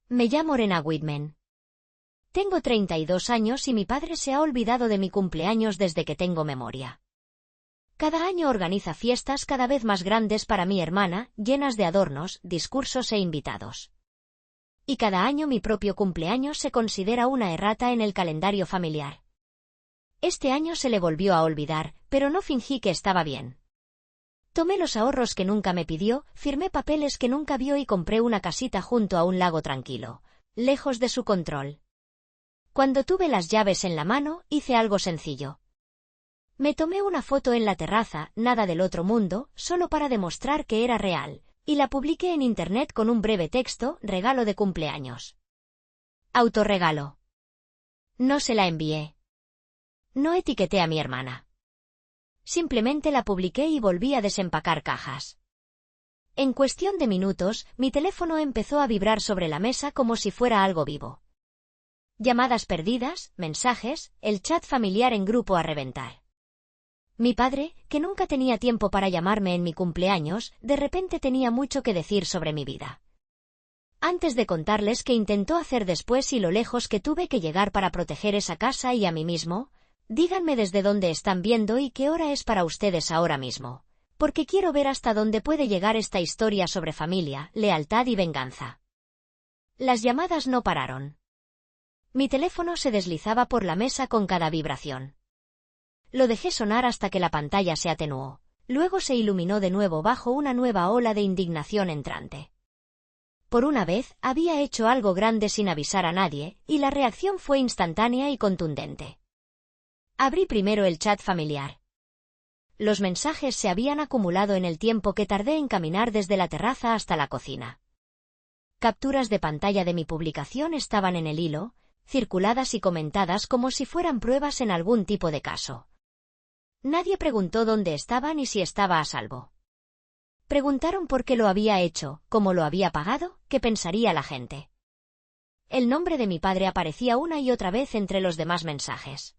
Me llamo Rena Whitman. Tengo 32 años y mi padre se ha olvidado de mi cumpleaños desde que tengo memoria. Cada año organiza fiestas cada vez más grandes para mi hermana, llenas de adornos, discursos e invitados. Y cada año mi propio cumpleaños se considera una errata en el calendario familiar. Este año se le volvió a olvidar, pero no fingí que estaba bien. Tomé los ahorros que nunca me pidió, firmé papeles que nunca vio y compré una casita junto a un lago tranquilo, lejos de su control. Cuando tuve las llaves en la mano, hice algo sencillo. Me tomé una foto en la terraza, nada del otro mundo, solo para demostrar que era real, y la publiqué en internet con un breve texto, regalo de cumpleaños. Autorregalo. No se la envié. No etiqueté a mi hermana. Simplemente la publiqué y volví a desempacar cajas. En cuestión de minutos, mi teléfono empezó a vibrar sobre la mesa como si fuera algo vivo. Llamadas perdidas, mensajes, el chat familiar en grupo a reventar. Mi padre, que nunca tenía tiempo para llamarme en mi cumpleaños, de repente tenía mucho que decir sobre mi vida. Antes de contarles qué intentó hacer después y lo lejos que tuve que llegar para proteger esa casa y a mí mismo, díganme desde dónde están viendo y qué hora es para ustedes ahora mismo, porque quiero ver hasta dónde puede llegar esta historia sobre familia, lealtad y venganza. Las llamadas no pararon. Mi teléfono se deslizaba por la mesa con cada vibración. Lo dejé sonar hasta que la pantalla se atenuó, luego se iluminó de nuevo bajo una nueva ola de indignación entrante. Por una vez, había hecho algo grande sin avisar a nadie, y la reacción fue instantánea y contundente. Abrí primero el chat familiar. Los mensajes se habían acumulado en el tiempo que tardé en caminar desde la terraza hasta la cocina. Capturas de pantalla de mi publicación estaban en el hilo, circuladas y comentadas como si fueran pruebas en algún tipo de caso. Nadie preguntó dónde estaba ni si estaba a salvo. Preguntaron por qué lo había hecho, cómo lo había pagado, qué pensaría la gente. El nombre de mi padre aparecía una y otra vez entre los demás mensajes.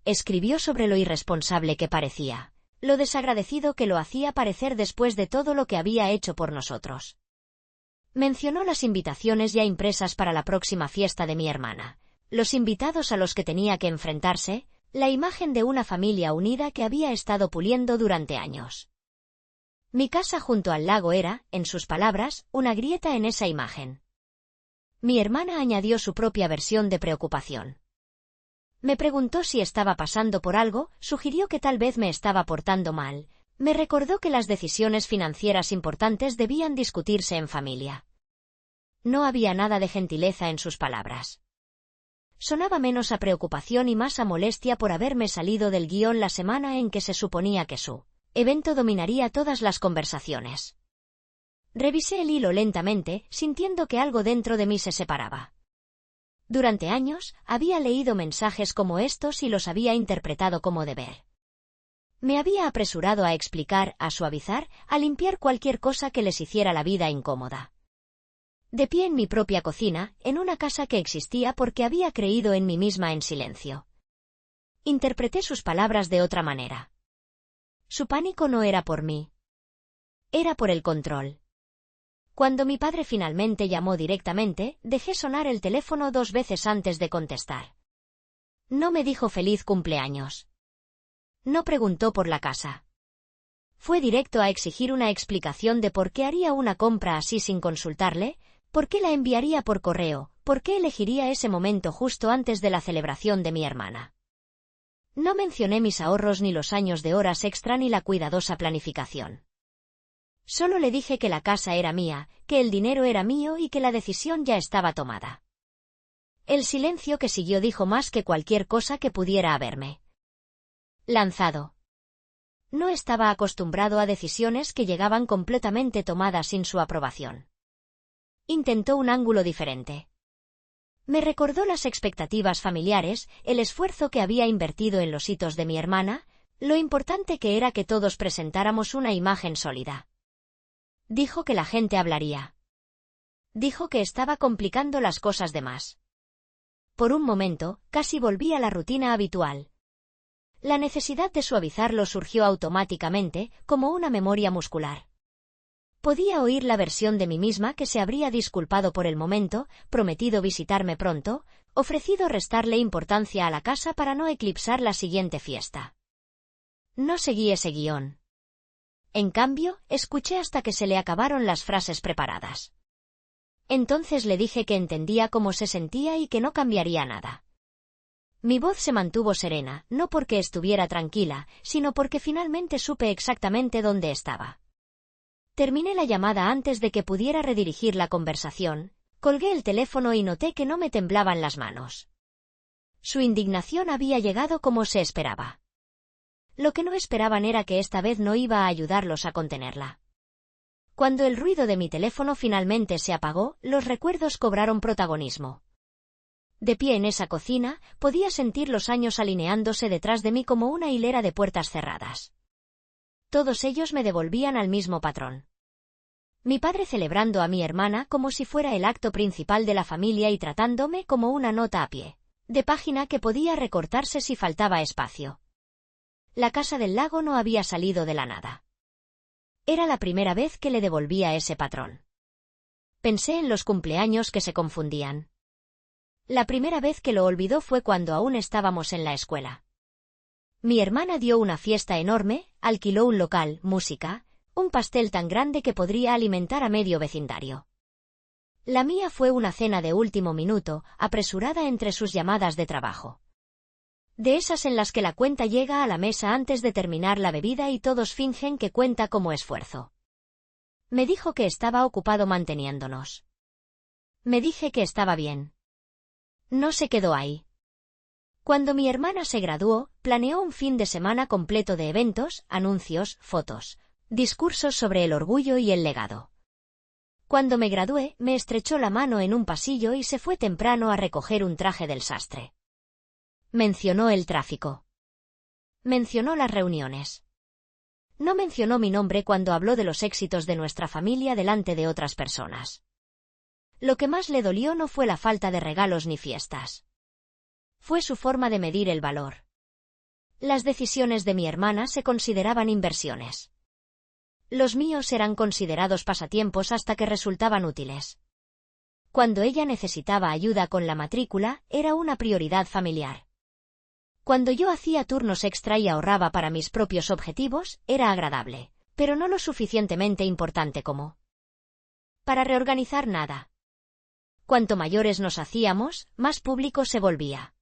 Escribió sobre lo irresponsable que parecía, lo desagradecido que lo hacía parecer después de todo lo que había hecho por nosotros. Mencionó las invitaciones ya impresas para la próxima fiesta de mi hermana, los invitados a los que tenía que enfrentarse, la imagen de una familia unida que había estado puliendo durante años. Mi casa junto al lago era, en sus palabras, una grieta en esa imagen. Mi hermana añadió su propia versión de preocupación. Me preguntó si estaba pasando por algo, sugirió que tal vez me estaba portando mal, me recordó que las decisiones financieras importantes debían discutirse en familia. No había nada de gentileza en sus palabras. Sonaba menos a preocupación y más a molestia por haberme salido del guión la semana en que se suponía que su evento dominaría todas las conversaciones. Revisé el hilo lentamente, sintiendo que algo dentro de mí se separaba. Durante años, había leído mensajes como estos y los había interpretado como deber. Me había apresurado a explicar, a suavizar, a limpiar cualquier cosa que les hiciera la vida incómoda. De pie en mi propia cocina, en una casa que existía porque había creído en mí misma en silencio. Interpreté sus palabras de otra manera. Su pánico no era por mí. Era por el control. Cuando mi padre finalmente llamó directamente, dejé sonar el teléfono 2 veces antes de contestar. No me dijo feliz cumpleaños. No preguntó por la casa. Fue directo a exigir una explicación de por qué haría una compra así sin consultarle, por qué la enviaría por correo, por qué elegiría ese momento justo antes de la celebración de mi hermana. No mencioné mis ahorros ni los años de horas extra ni la cuidadosa planificación. Solo le dije que la casa era mía, que el dinero era mío y que la decisión ya estaba tomada. El silencio que siguió dijo más que cualquier cosa que pudiera haberme lanzado. No estaba acostumbrado a decisiones que llegaban completamente tomadas sin su aprobación. Intentó un ángulo diferente. Me recordó las expectativas familiares, el esfuerzo que había invertido en los hitos de mi hermana, lo importante que era que todos presentáramos una imagen sólida. Dijo que la gente hablaría. Dijo que estaba complicando las cosas de más. Por un momento, casi volví a la rutina habitual. La necesidad de suavizarlo surgió automáticamente, como una memoria muscular. Podía oír la versión de mí misma que se habría disculpado por el momento, prometido visitarme pronto, ofrecido restarle importancia a la casa para no eclipsar la siguiente fiesta. No seguí ese guión. En cambio, escuché hasta que se le acabaron las frases preparadas. Entonces le dije que entendía cómo se sentía y que no cambiaría nada. Mi voz se mantuvo serena, no porque estuviera tranquila, sino porque finalmente supe exactamente dónde estaba. Terminé la llamada antes de que pudiera redirigir la conversación, colgué el teléfono y noté que no me temblaban las manos. Su indignación había llegado como se esperaba. Lo que no esperaban era que esta vez no iba a ayudarlos a contenerla. Cuando el ruido de mi teléfono finalmente se apagó, los recuerdos cobraron protagonismo. De pie en esa cocina, podía sentir los años alineándose detrás de mí como una hilera de puertas cerradas. Todos ellos me devolvían al mismo patrón. Mi padre celebrando a mi hermana como si fuera el acto principal de la familia y tratándome como una nota a pie de página que podía recortarse si faltaba espacio. La casa del lago no había salido de la nada. Era la primera vez que le devolvía ese patrón. Pensé en los cumpleaños que se confundían. La primera vez que lo olvidó fue cuando aún estábamos en la escuela. Mi hermana dio una fiesta enorme, alquiló un local, música, un pastel tan grande que podría alimentar a medio vecindario. La mía fue una cena de último minuto, apresurada entre sus llamadas de trabajo. De esas en las que la cuenta llega a la mesa antes de terminar la bebida y todos fingen que cuenta como esfuerzo. Me dijo que estaba ocupado manteniéndonos. Me dije que estaba bien. No se quedó ahí. Cuando mi hermana se graduó, planeó un fin de semana completo de eventos, anuncios, fotos, discursos sobre el orgullo y el legado. Cuando me gradué, me estrechó la mano en un pasillo y se fue temprano a recoger un traje del sastre. Mencionó el tráfico. Mencionó las reuniones. No mencionó mi nombre cuando habló de los éxitos de nuestra familia delante de otras personas. Lo que más le dolió no fue la falta de regalos ni fiestas. Fue su forma de medir el valor. Las decisiones de mi hermana se consideraban inversiones. Los míos eran considerados pasatiempos hasta que resultaban útiles. Cuando ella necesitaba ayuda con la matrícula, era una prioridad familiar. Cuando yo hacía turnos extra y ahorraba para mis propios objetivos, era agradable, pero no lo suficientemente importante como para reorganizar nada. Cuanto mayores nos hacíamos, más público se volvía.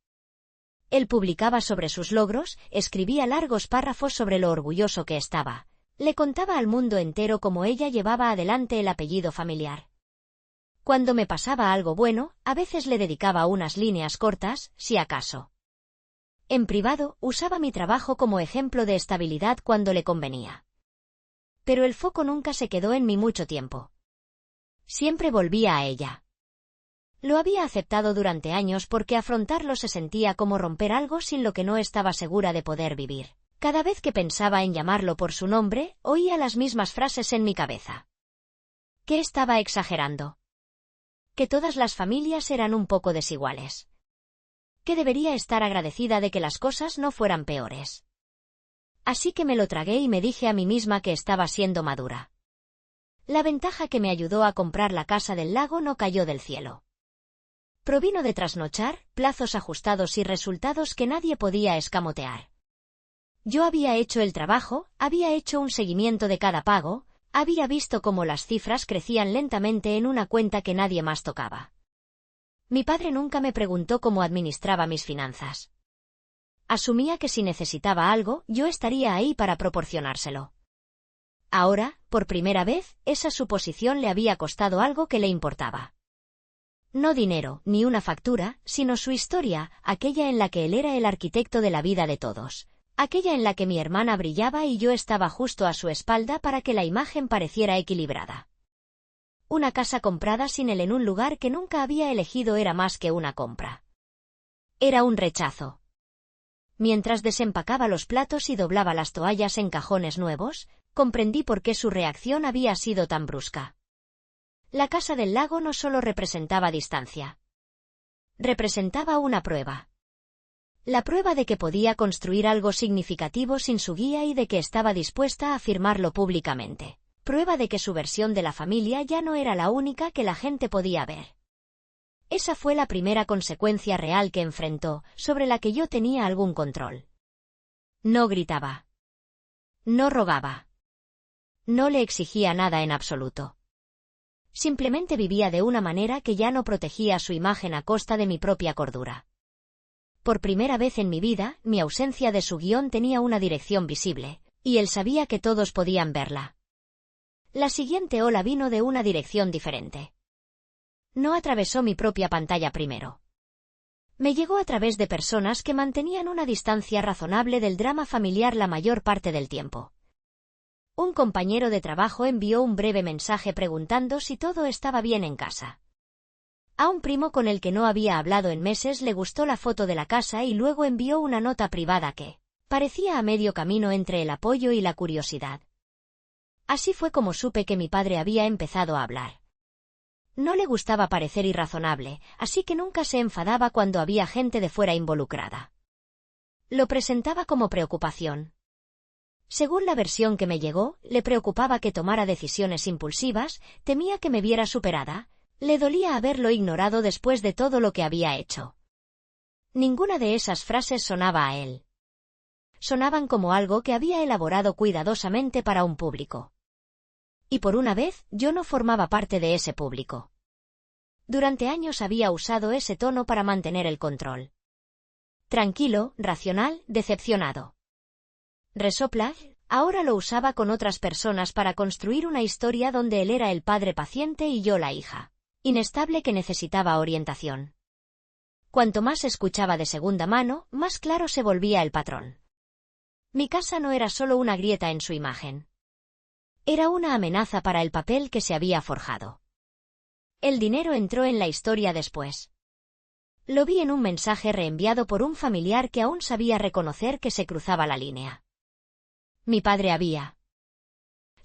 Él publicaba sobre sus logros, escribía largos párrafos sobre lo orgulloso que estaba. Le contaba al mundo entero cómo ella llevaba adelante el apellido familiar. Cuando me pasaba algo bueno, a veces le dedicaba unas líneas cortas, si acaso. En privado, usaba mi trabajo como ejemplo de estabilidad cuando le convenía. Pero el foco nunca se quedó en mí mucho tiempo. Siempre volvía a ella. Lo había aceptado durante años porque afrontarlo se sentía como romper algo sin lo que no estaba segura de poder vivir. Cada vez que pensaba en llamarlo por su nombre, oía las mismas frases en mi cabeza. ¿Qué estaba exagerando? Que todas las familias eran un poco desiguales. Que debería estar agradecida de que las cosas no fueran peores. Así que me lo tragué y me dije a mí misma que estaba siendo madura. La ventaja que me ayudó a comprar la casa del lago no cayó del cielo. Provino de trasnochar, plazos ajustados y resultados que nadie podía escamotear. Yo había hecho el trabajo, había hecho un seguimiento de cada pago, había visto cómo las cifras crecían lentamente en una cuenta que nadie más tocaba. Mi padre nunca me preguntó cómo administraba mis finanzas. Asumía que si necesitaba algo, yo estaría ahí para proporcionárselo. Ahora, por primera vez, esa suposición le había costado algo que le importaba. No dinero, ni una factura, sino su historia, aquella en la que él era el arquitecto de la vida de todos. Aquella en la que mi hermana brillaba y yo estaba justo a su espalda para que la imagen pareciera equilibrada. Una casa comprada sin él en un lugar que nunca había elegido era más que una compra. Era un rechazo. Mientras desempacaba los platos y doblaba las toallas en cajones nuevos, comprendí por qué su reacción había sido tan brusca. La casa del lago no solo representaba distancia. Representaba una prueba. La prueba de que podía construir algo significativo sin su guía y de que estaba dispuesta a afirmarlo públicamente. prueba de que su versión de la familia ya no era la única que la gente podía ver. Esa fue la primera consecuencia real que enfrentó, sobre la que yo tenía algún control. No gritaba. No rogaba. No le exigía nada en absoluto. Simplemente vivía de una manera que ya no protegía su imagen a costa de mi propia cordura. Por primera vez en mi vida, mi ausencia de su guión tenía una dirección visible, y él sabía que todos podían verla. La siguiente ola vino de una dirección diferente. No atravesó mi propia pantalla primero. Me llegó a través de personas que mantenían una distancia razonable del drama familiar la mayor parte del tiempo. Un compañero de trabajo envió un breve mensaje preguntando si todo estaba bien en casa. A un primo con el que no había hablado en meses le gustó la foto de la casa y luego envió una nota privada que parecía a medio camino entre el apoyo y la curiosidad. Así fue como supe que mi padre había empezado a hablar. No le gustaba parecer irrazonable, así que nunca se enfadaba cuando había gente de fuera involucrada. Lo presentaba como preocupación. Según la versión que me llegó, le preocupaba que tomara decisiones impulsivas, temía que me viera superada, le dolía haberlo ignorado después de todo lo que había hecho. Ninguna de esas frases sonaba a él. Sonaban como algo que había elaborado cuidadosamente para un público. Y por una vez, yo no formaba parte de ese público. Durante años había usado ese tono para mantener el control. Tranquilo, racional, decepcionado. Resopla, ahora lo usaba con otras personas para construir una historia donde él era el padre paciente y yo la hija inestable que necesitaba orientación. Cuanto más escuchaba de segunda mano, más claro se volvía el patrón. Mi casa no era solo una grieta en su imagen. Era una amenaza para el papel que se había forjado. El dinero entró en la historia después. Lo vi en un mensaje reenviado por un familiar que aún sabía reconocer que se cruzaba la línea. Mi padre había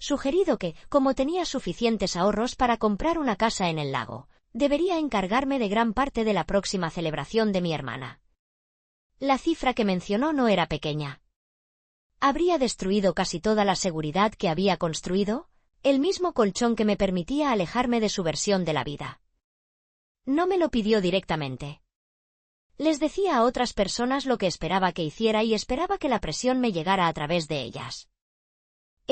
sugerido que, como tenía suficientes ahorros para comprar una casa en el lago, debería encargarme de gran parte de la próxima celebración de mi hermana. La cifra que mencionó no era pequeña. Habría destruido casi toda la seguridad que había construido, el mismo colchón que me permitía alejarme de su versión de la vida. No me lo pidió directamente. Les decía a otras personas lo que esperaba que hiciera y esperaba que la presión me llegara a través de ellas.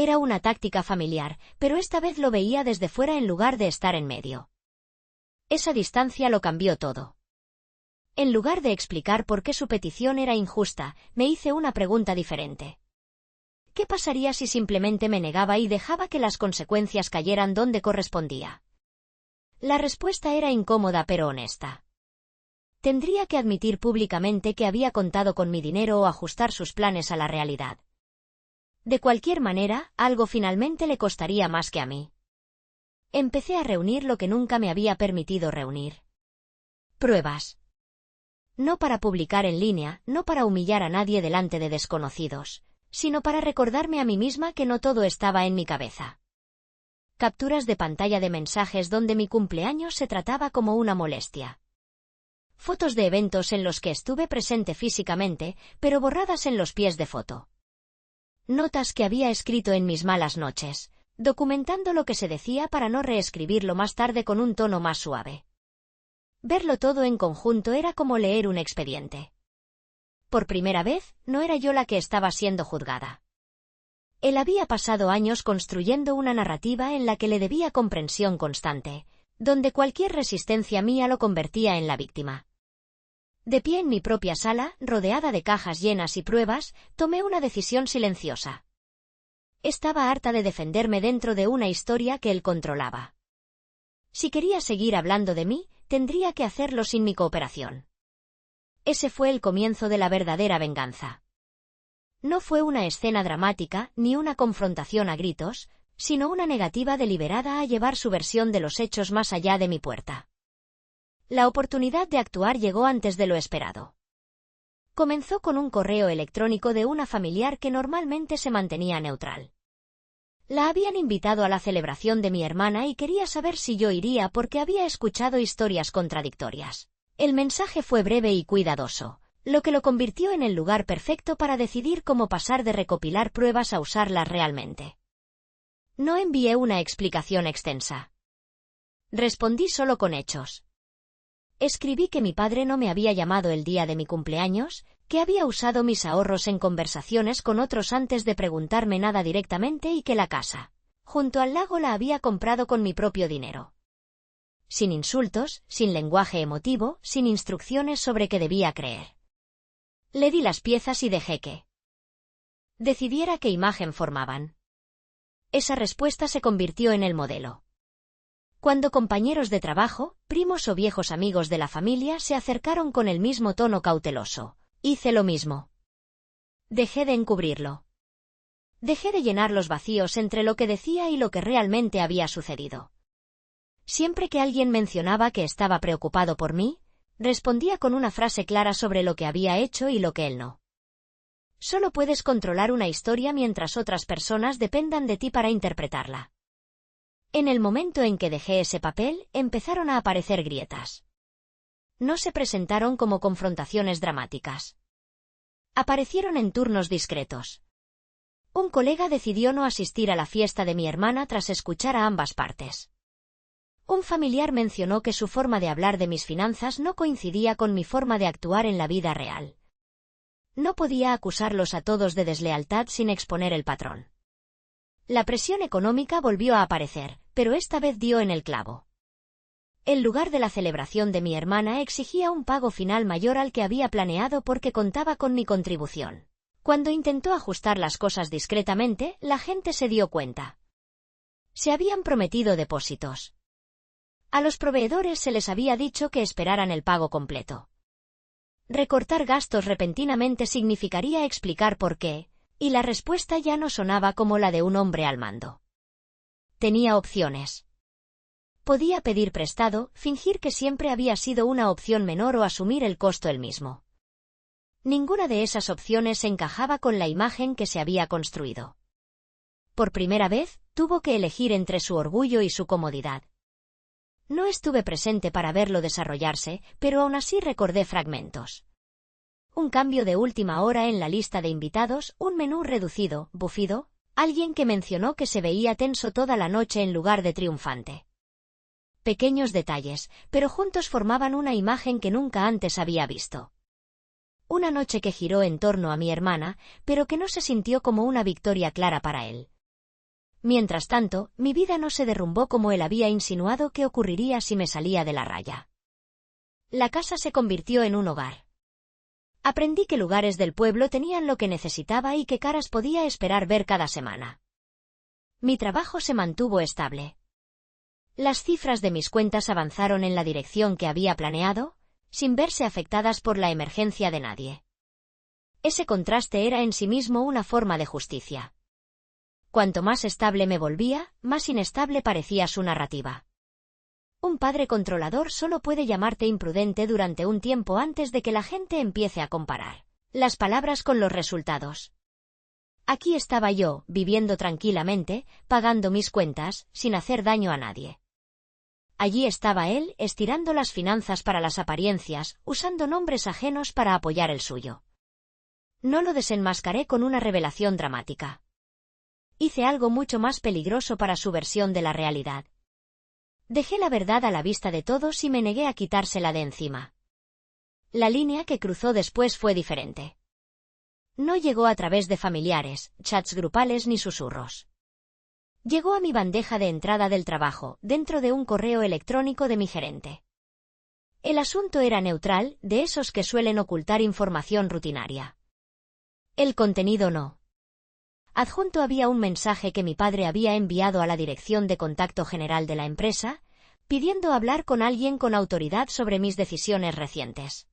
Era una táctica familiar, pero esta vez lo veía desde fuera en lugar de estar en medio. Esa distancia lo cambió todo. En lugar de explicar por qué su petición era injusta, me hice una pregunta diferente. ¿Qué pasaría si simplemente me negaba y dejaba que las consecuencias cayeran donde correspondía? La respuesta era incómoda pero honesta. Tendría que admitir públicamente que había contado con mi dinero o ajustar sus planes a la realidad. De cualquier manera, algo finalmente le costaría más que a mí. Empecé a reunir lo que nunca me había permitido reunir. Pruebas. No para publicar en línea, no para humillar a nadie delante de desconocidos, sino para recordarme a mí misma que no todo estaba en mi cabeza. Capturas de pantalla de mensajes donde mi cumpleaños se trataba como una molestia. Fotos de eventos en los que estuve presente físicamente, pero borradas en los pies de foto. Notas que había escrito en mis malas noches, documentando lo que se decía para no reescribirlo más tarde con un tono más suave. Verlo todo en conjunto era como leer un expediente. Por primera vez, no era yo la que estaba siendo juzgada. Él había pasado años construyendo una narrativa en la que le debía comprensión constante, donde cualquier resistencia mía lo convertía en la víctima. De pie en mi propia sala, rodeada de cajas llenas y pruebas, tomé una decisión silenciosa. Estaba harta de defenderme dentro de una historia que él controlaba. Si quería seguir hablando de mí, tendría que hacerlo sin mi cooperación. Ese fue el comienzo de la verdadera venganza. No fue una escena dramática, ni una confrontación a gritos, sino una negativa deliberada a llevar su versión de los hechos más allá de mi puerta. La oportunidad de actuar llegó antes de lo esperado. Comenzó con un correo electrónico de una familiar que normalmente se mantenía neutral. La habían invitado a la celebración de mi hermana y quería saber si yo iría porque había escuchado historias contradictorias. El mensaje fue breve y cuidadoso, lo que lo convirtió en el lugar perfecto para decidir cómo pasar de recopilar pruebas a usarlas realmente. No envié una explicación extensa. Respondí solo con hechos. Escribí que mi padre no me había llamado el día de mi cumpleaños, que había usado mis ahorros en conversaciones con otros antes de preguntarme nada directamente y que la casa, junto al lago, la había comprado con mi propio dinero. Sin insultos, sin lenguaje emotivo, sin instrucciones sobre qué debía creer. Le di las piezas y dejé que decidiera qué imagen formaban. Esa respuesta se convirtió en el modelo. Cuando compañeros de trabajo, primos o viejos amigos de la familia se acercaron con el mismo tono cauteloso, hice lo mismo. Dejé de encubrirlo. Dejé de llenar los vacíos entre lo que decía y lo que realmente había sucedido. Siempre que alguien mencionaba que estaba preocupado por mí, respondía con una frase clara sobre lo que había hecho y lo que él no. Solo puedes controlar una historia mientras otras personas dependan de ti para interpretarla. En el momento en que dejé ese papel, empezaron a aparecer grietas. No se presentaron como confrontaciones dramáticas. Aparecieron en turnos discretos. Un colega decidió no asistir a la fiesta de mi hermana tras escuchar a ambas partes. Un familiar mencionó que su forma de hablar de mis finanzas no coincidía con mi forma de actuar en la vida real. No podía acusarlos a todos de deslealtad sin exponer el patrón. La presión económica volvió a aparecer, pero esta vez dio en el clavo. El lugar de la celebración de mi hermana exigía un pago final mayor al que había planeado porque contaba con mi contribución. Cuando intentó ajustar las cosas discretamente, la gente se dio cuenta. Se habían prometido depósitos. A los proveedores se les había dicho que esperaran el pago completo. Recortar gastos repentinamente significaría explicar por qué, y la respuesta ya no sonaba como la de un hombre al mando. Tenía opciones. Podía pedir prestado, fingir que siempre había sido una opción menor o asumir el costo él mismo. Ninguna de esas opciones encajaba con la imagen que se había construido. Por primera vez, tuvo que elegir entre su orgullo y su comodidad. No estuve presente para verlo desarrollarse, pero aún así recordé fragmentos. Un cambio de última hora en la lista de invitados, un menú reducido, bufido, alguien que mencionó que se veía tenso toda la noche en lugar de triunfante. Pequeños detalles, pero juntos formaban una imagen que nunca antes había visto. Una noche que giró en torno a mi hermana, pero que no se sintió como una victoria clara para él. Mientras tanto, mi vida no se derrumbó como él había insinuado que ocurriría si me salía de la raya. La casa se convirtió en un hogar. Aprendí que lugares del pueblo tenían lo que necesitaba y qué caras podía esperar ver cada semana. Mi trabajo se mantuvo estable. Las cifras de mis cuentas avanzaron en la dirección que había planeado, sin verse afectadas por la emergencia de nadie. Ese contraste era en sí mismo una forma de justicia. Cuanto más estable me volvía, más inestable parecía su narrativa. Un padre controlador solo puede llamarte imprudente durante un tiempo antes de que la gente empiece a comparar las palabras con los resultados. Aquí estaba yo, viviendo tranquilamente, pagando mis cuentas, sin hacer daño a nadie. Allí estaba él, estirando las finanzas para las apariencias, usando nombres ajenos para apoyar el suyo. No lo desenmascaré con una revelación dramática. Hice algo mucho más peligroso para su versión de la realidad. Dejé la verdad a la vista de todos y me negué a quitársela de encima. La línea que cruzó después fue diferente. No llegó a través de familiares, chats grupales ni susurros. Llegó a mi bandeja de entrada del trabajo, dentro de un correo electrónico de mi gerente. El asunto era neutral, de esos que suelen ocultar información rutinaria. El contenido no. Adjunto había un mensaje que mi padre había enviado a la dirección de contacto general de la empresa, pidiendo hablar con alguien con autoridad sobre mis decisiones recientes.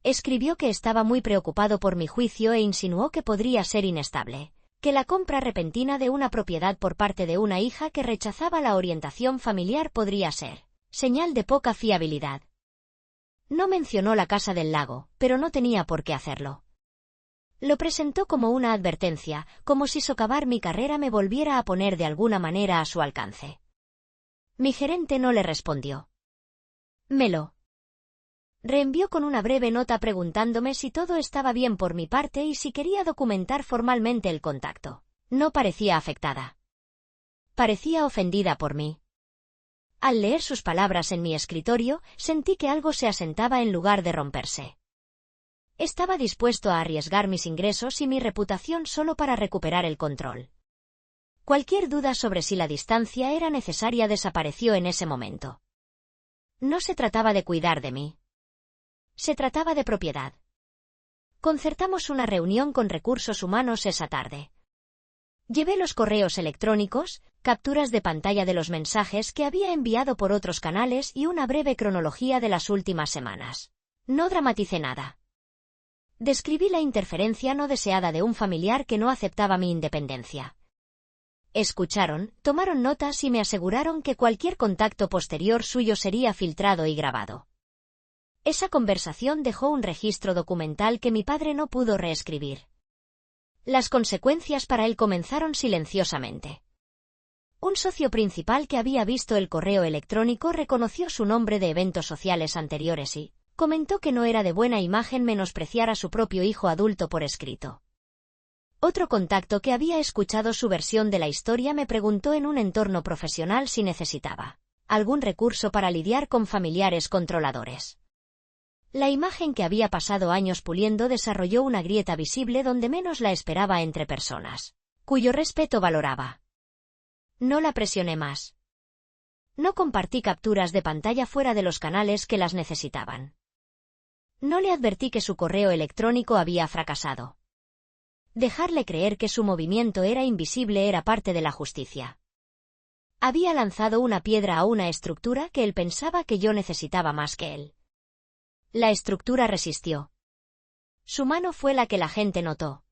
Escribió que estaba muy preocupado por mi juicio e insinuó que podría ser inestable, que la compra repentina de una propiedad por parte de una hija que rechazaba la orientación familiar podría ser señal de poca fiabilidad. No mencionó la casa del lago, pero no tenía por qué hacerlo. Lo presentó como una advertencia, como si socavar mi carrera me volviera a poner de alguna manera a su alcance. Mi gerente no le respondió. Me lo reenvió con una breve nota preguntándome si todo estaba bien por mi parte y si quería documentar formalmente el contacto. No parecía afectada. Parecía ofendida por mí. Al leer sus palabras en mi escritorio, sentí que algo se asentaba en lugar de romperse. Estaba dispuesto a arriesgar mis ingresos y mi reputación solo para recuperar el control. Cualquier duda sobre si la distancia era necesaria desapareció en ese momento. No se trataba de cuidar de mí. Se trataba de propiedad. Concertamos una reunión con recursos humanos esa tarde. Llevé los correos electrónicos, capturas de pantalla de los mensajes que había enviado por otros canales y una breve cronología de las últimas semanas. No dramaticé nada. Describí la interferencia no deseada de un familiar que no aceptaba mi independencia. Escucharon, tomaron notas y me aseguraron que cualquier contacto posterior suyo sería filtrado y grabado. Esa conversación dejó un registro documental que mi padre no pudo reescribir. Las consecuencias para él comenzaron silenciosamente. Un socio principal que había visto el correo electrónico reconoció su nombre de eventos sociales anteriores y comentó que no era de buena imagen menospreciar a su propio hijo adulto por escrito. Otro contacto que había escuchado su versión de la historia me preguntó en un entorno profesional si necesitaba algún recurso para lidiar con familiares controladores. La imagen que había pasado años puliendo desarrolló una grieta visible donde menos la esperaba entre personas, cuyo respeto valoraba. No la presioné más. No compartí capturas de pantalla fuera de los canales que las necesitaban. No le advertí que su correo electrónico había fracasado. Dejarle creer que su movimiento era invisible era parte de la justicia. Había lanzado una piedra a una estructura que él pensaba que yo necesitaba más que él. La estructura resistió. Su mano fue la que la gente notó.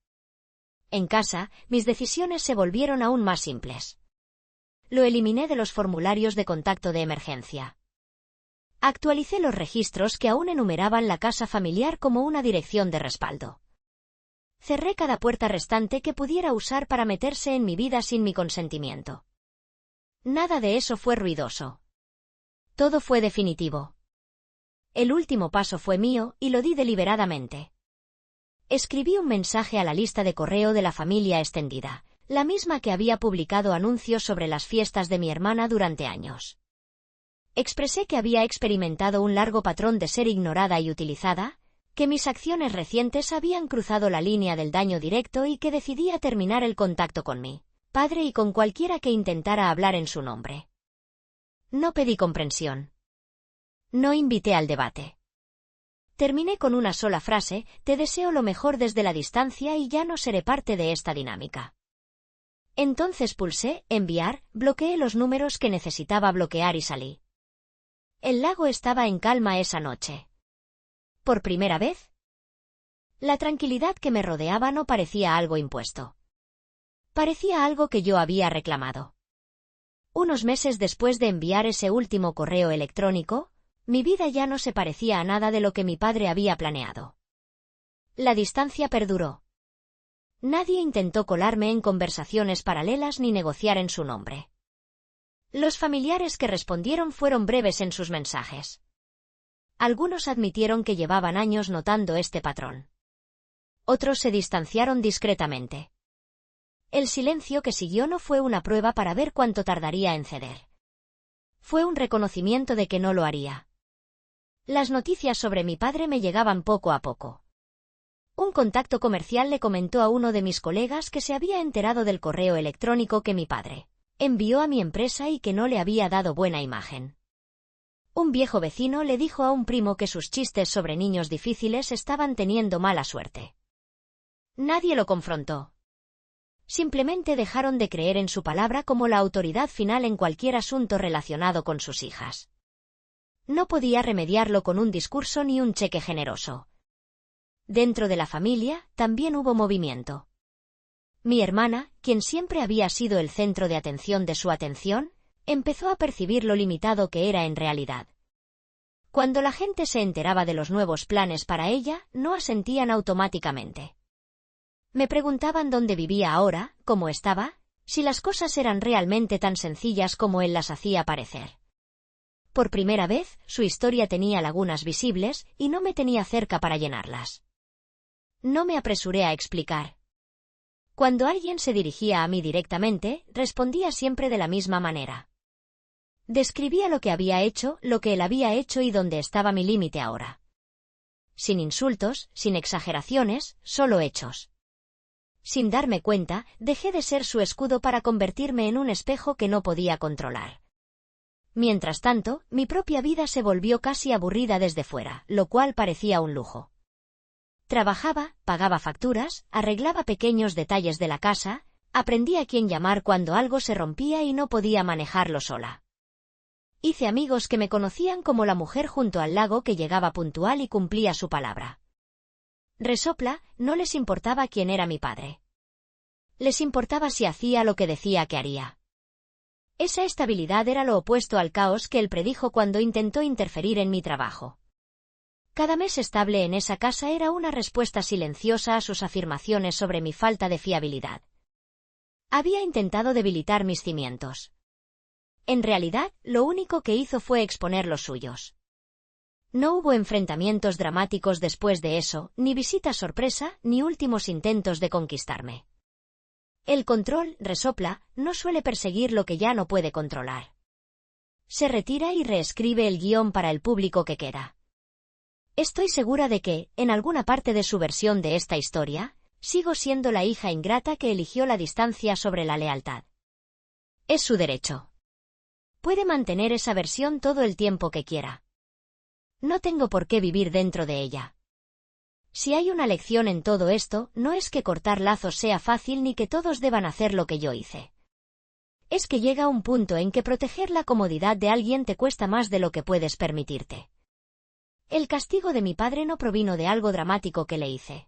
En casa, mis decisiones se volvieron aún más simples. Lo eliminé de los formularios de contacto de emergencia. Actualicé los registros que aún enumeraban la casa familiar como una dirección de respaldo. Cerré cada puerta restante que pudiera usar para meterse en mi vida sin mi consentimiento. Nada de eso fue ruidoso. Todo fue definitivo. El último paso fue mío y lo di deliberadamente. Escribí un mensaje a la lista de correo de la familia extendida, la misma que había publicado anuncios sobre las fiestas de mi hermana durante años. Expresé que había experimentado un largo patrón de ser ignorada y utilizada, que mis acciones recientes habían cruzado la línea del daño directo y que decidía terminar el contacto con mi padre y con cualquiera que intentara hablar en su nombre. No pedí comprensión. No invité al debate. Terminé con una sola frase: te deseo lo mejor desde la distancia y ya no seré parte de esta dinámica. Entonces pulsé enviar, bloqueé los números que necesitaba bloquear y salí. El lago estaba en calma esa noche. ¿Por primera vez? La tranquilidad que me rodeaba no parecía algo impuesto. Parecía algo que yo había reclamado. Unos meses después de enviar ese último correo electrónico, mi vida ya no se parecía a nada de lo que mi padre había planeado. La distancia perduró. Nadie intentó colarme en conversaciones paralelas ni negociar en su nombre. Los familiares que respondieron fueron breves en sus mensajes. Algunos admitieron que llevaban años notando este patrón. Otros se distanciaron discretamente. El silencio que siguió no fue una prueba para ver cuánto tardaría en ceder. Fue un reconocimiento de que no lo haría. Las noticias sobre mi padre me llegaban poco a poco. Un contacto comercial le comentó a uno de mis colegas que se había enterado del correo electrónico que mi padre envió a mi empresa y que no le había dado buena imagen. Un viejo vecino le dijo a un primo que sus chistes sobre niños difíciles estaban teniendo mala suerte. Nadie lo confrontó. Simplemente dejaron de creer en su palabra como la autoridad final en cualquier asunto relacionado con sus hijas. No podía remediarlo con un discurso ni un cheque generoso. Dentro de la familia, también hubo movimiento. Mi hermana, quien siempre había sido el centro de atención de su atención, empezó a percibir lo limitado que era en realidad. Cuando la gente se enteraba de los nuevos planes para ella, no asentían automáticamente. Me preguntaban dónde vivía ahora, cómo estaba, si las cosas eran realmente tan sencillas como él las hacía parecer. Por primera vez, su historia tenía lagunas visibles y no me tenía cerca para llenarlas. No me apresuré a explicar. Cuando alguien se dirigía a mí directamente, respondía siempre de la misma manera. Describía lo que había hecho, lo que él había hecho y dónde estaba mi límite ahora. Sin insultos, sin exageraciones, solo hechos. Sin darme cuenta, dejé de ser su escudo para convertirme en un espejo que no podía controlar. Mientras tanto, mi propia vida se volvió casi aburrida desde fuera, lo cual parecía un lujo. Trabajaba, pagaba facturas, arreglaba pequeños detalles de la casa, aprendí a quién llamar cuando algo se rompía y no podía manejarlo sola. Hice amigos que me conocían como la mujer junto al lago que llegaba puntual y cumplía su palabra. Resopla, no les importaba quién era mi padre. Les importaba si hacía lo que decía que haría. Esa estabilidad era lo opuesto al caos que él predijo cuando intentó interferir en mi trabajo. Cada mes estable en esa casa era una respuesta silenciosa a sus afirmaciones sobre mi falta de fiabilidad. Había intentado debilitar mis cimientos. En realidad, lo único que hizo fue exponer los suyos. No hubo enfrentamientos dramáticos después de eso, ni visitas sorpresa, ni últimos intentos de conquistarme. El control, resopla, no suele perseguir lo que ya no puede controlar. Se retira y reescribe el guión para el público que queda. Estoy segura de que, en alguna parte de su versión de esta historia, sigo siendo la hija ingrata que eligió la distancia sobre la lealtad. Es su derecho. Puede mantener esa versión todo el tiempo que quiera. No tengo por qué vivir dentro de ella. Si hay una lección en todo esto, no es que cortar lazos sea fácil ni que todos deban hacer lo que yo hice. Es que llega un punto en que proteger la comodidad de alguien te cuesta más de lo que puedes permitirte. El castigo de mi padre no provino de algo dramático que le hice.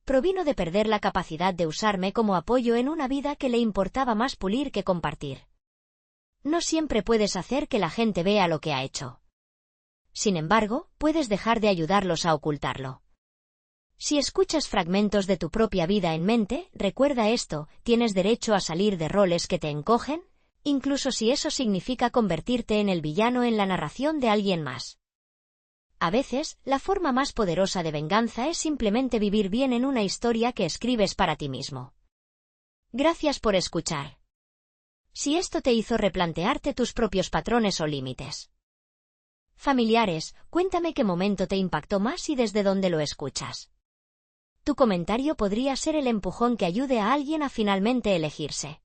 Provino de perder la capacidad de usarme como apoyo en una vida que le importaba más pulir que compartir. No siempre puedes hacer que la gente vea lo que ha hecho. Sin embargo, puedes dejar de ayudarlos a ocultarlo. Si escuchas fragmentos de tu propia vida en mente, recuerda esto: tienes derecho a salir de roles que te encogen, incluso si eso significa convertirte en el villano en la narración de alguien más. A veces, la forma más poderosa de venganza es simplemente vivir bien en una historia que escribes para ti mismo. Gracias por escuchar. Si esto te hizo replantearte tus propios patrones o límites. Familiares, cuéntame qué momento te impactó más y desde dónde lo escuchas. Tu comentario podría ser el empujón que ayude a alguien a finalmente elegirse.